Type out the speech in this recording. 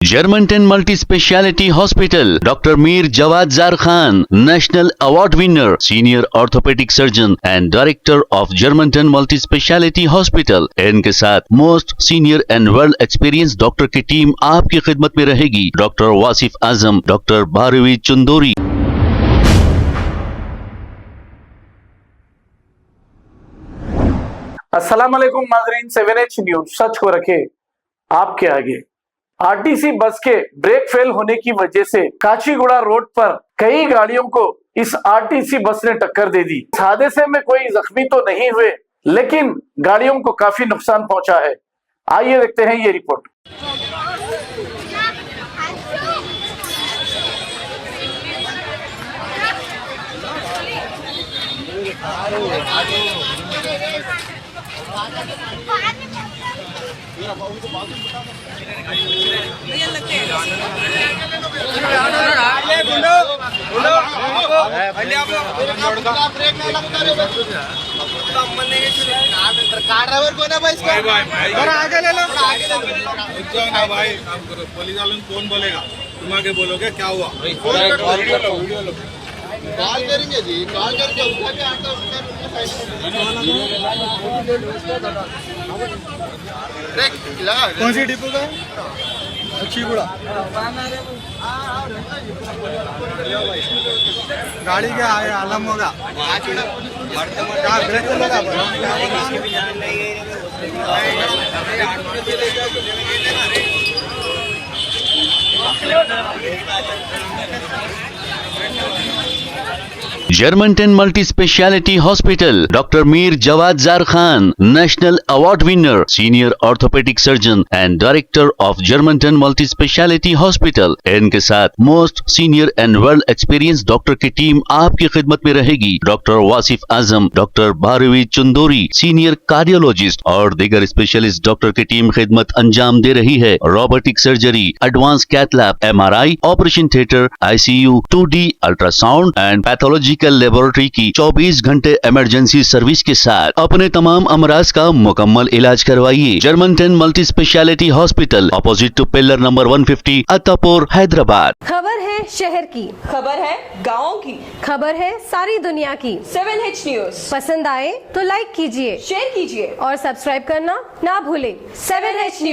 Germantown Multi-Speciality Hospital, Dr. Mir Jawad Zar Khan, National Award winner, Senior Orthopedic Surgeon and Director of Germantown Multi-Speciality Hospital। इनके साथ most senior and world experience doctor की team आपकी खिदमत में रहेगी। Doctor Wasif Azam, doctor Bharvi Chandori. अस्सलाम वालेकुम नाज़रीन, 7H न्यूज सच को रखे आपके आगे। आरटीसी बस के ब्रेक फेल होने की वजह से काचीगुड़ा रोड पर कई गाड़ियों को इस आरटीसी बस ने टक्कर दे दी। इस हादसे में कोई जख्मी तो नहीं हुए, लेकिन गाड़ियों को काफी नुकसान पहुंचा है। आइए देखते हैं ये रिपोर्ट। ड्राइवर को ना भाई आगे ले लो, भाई पुलिस वालों कौन बोलेगा, तुम आगे बोलोगे क्या हुआ? कॉल करेंगे जी, कॉल करके उठा के आता कौन सी डिपो का? अच्छी गुड़ा गाड़ी क्या है, आलम होगा ब्रेक लगा। Germantown Multi-Speciality Hospital, Dr. Mir Jawad Zar Khan, National Award winner, Senior Orthopedic Surgeon and Director of Germantown Multi-Speciality Hospital। इनके साथ most senior and world experience doctor की टीम आपकी खिदमत में रहेगी। Doctor Wasif Azam, doctor Bharvi Chandori, senior cardiologist और दीगर specialist doctor की टीम खिदमत अंजाम दे रही है। Robotic surgery, advance cath lab, MRI, operation theatre, ICU, 2D ultrasound and pathology laboratory की 24 घंटे इमरजेंसी सर्विस के साथ अपने तमाम अमराज का मुकम्मल इलाज करवाइए। Germanten multi speciality hospital, opposite to pillar number 150, Attapur, Hyderabad. खबर है शहर की, खबर है गाँव की, खबर है सारी दुनिया की। 7H न्यूज पसंद आए तो लाइक कीजिए, शेयर कीजिए और सब्सक्राइब करना ना भूलें। 7H news.